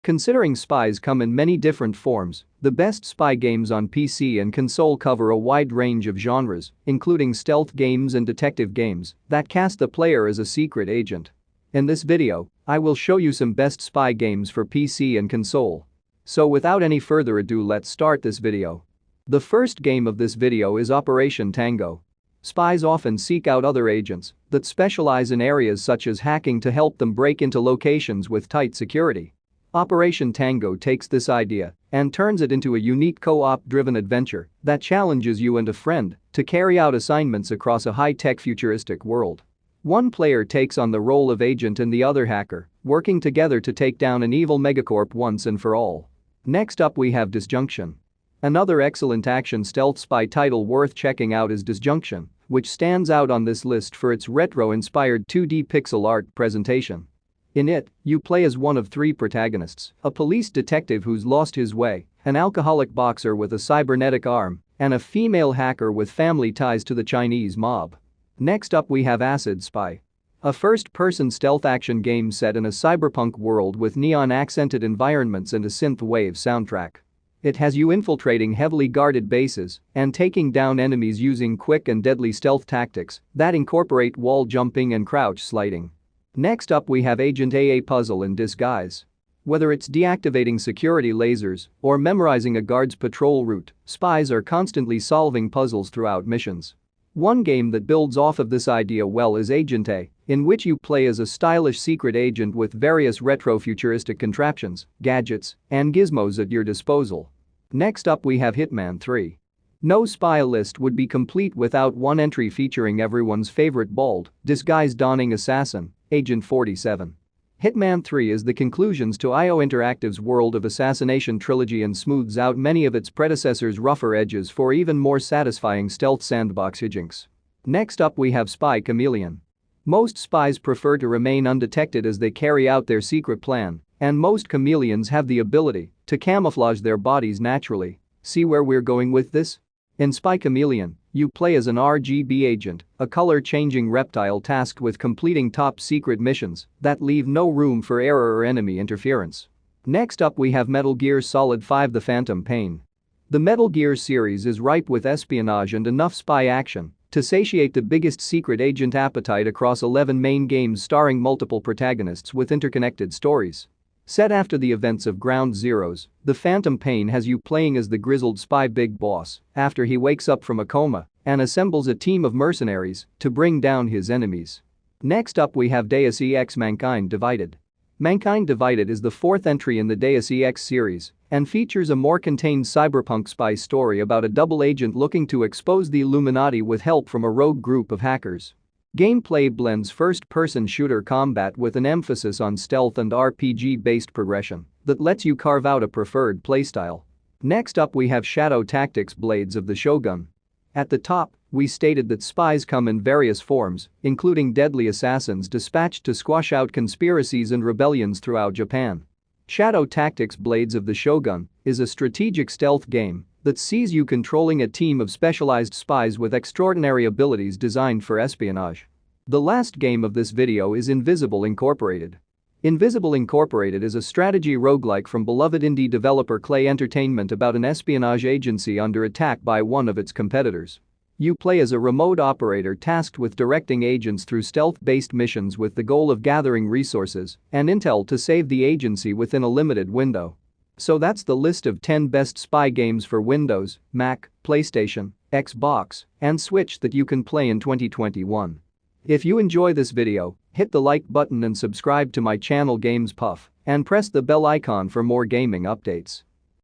Considering spies come in many different forms, the best spy games on PC and console cover a wide range of genres, including stealth games and detective games that cast the player as a secret agent. In this video, I will show you some best spy games for PC and console. So without any further ado, let's start this video. The first game of this video is Operation Tango. Spies often seek out other agents that specialize in areas such as hacking to help them break into locations with tight security. Operation Tango takes this idea and turns it into a unique co-op-driven adventure that challenges you and a friend to carry out assignments across a high-tech futuristic world. One player takes on the role of agent and the other hacker, working together to take down an evil megacorp once and for all. Next up we have Disiunction. Another excellent action stealth spy title worth checking out is Disiunction, which stands out on this list for its retro-inspired 2D pixel art presentation. In it, you play as one of three protagonists: a police detective who's lost his way, an alcoholic boxer with a cybernetic arm, and a female hacker with family ties to the Chinese mob. Next up we have Acid Spy. A first-person stealth action game set in a cyberpunk world with neon-accented environments and a synth-wave soundtrack. It has you infiltrating heavily guarded bases and taking down enemies using quick and deadly stealth tactics that incorporate wall jumping and crouch sliding. Next up we have Agent AA Puzzle in Disguise. Whether it's deactivating security lasers or memorizing a guard's patrol route, spies are constantly solving puzzles throughout missions. One game that builds off of this idea well is Agent A, in which you play as a stylish secret agent with various retro-futuristic contraptions, gadgets, and gizmos at your disposal. Next up we have Hitman 3. No spy list would be complete without one entry featuring everyone's favorite bald, disguise-donning assassin, Agent 47. Hitman 3 is the conclusions to IO Interactive's World of Assassination trilogy and smooths out many of its predecessors' rougher edges for even more satisfying stealth sandbox hijinks. Next up we have Spy Chameleon. Most spies prefer to remain undetected as they carry out their secret plan, and most chameleons have the ability to camouflage their bodies naturally. See where we're going with this? In Spy Chameleon, you play as an RGB agent, a color-changing reptile tasked with completing top-secret missions that leave no room for error or enemy interference. Next up we have Metal Gear Solid 5: The Phantom Pain. The Metal Gear series is ripe with espionage and enough spy action to satiate the biggest secret agent appetite across 11 main games starring multiple protagonists with interconnected stories. Set after the events of Ground Zeroes, The Phantom Pain has you playing as the grizzled spy big boss after he wakes up from a coma and assembles a team of mercenaries to bring down his enemies. Next up we have Deus EX: Mankind Divided. Mankind Divided is the fourth entry in the Deus EX series and features a more contained cyberpunk spy story about a double agent looking to expose the Illuminati with help from a rogue group of hackers. Gameplay blends first-person shooter combat with an emphasis on stealth and RPG-based progression that lets you carve out a preferred playstyle. Next up we have Shadow Tactics: Blades of the Shogun. At the top, we stated that spies come in various forms, including deadly assassins dispatched to squash out conspiracies and rebellions throughout Japan. Shadow Tactics: Blades of the Shogun is a strategic stealth game that sees you controlling a team of specialized spies with extraordinary abilities designed for espionage. The last game of this video is Invisible Incorporated. Invisible Incorporated is a strategy roguelike from beloved indie developer Clay Entertainment about an espionage agency under attack by one of its competitors. You play as a remote operator tasked with directing agents through stealth-based missions with the goal of gathering resources and intel to save the agency within a limited window. So that's the list of 10 best spy games for Windows, Mac, PlayStation, Xbox, and Switch that you can play in 2021. If you enjoy this video, hit the like button and subscribe to my channel Games Puff and press the bell icon for more gaming updates.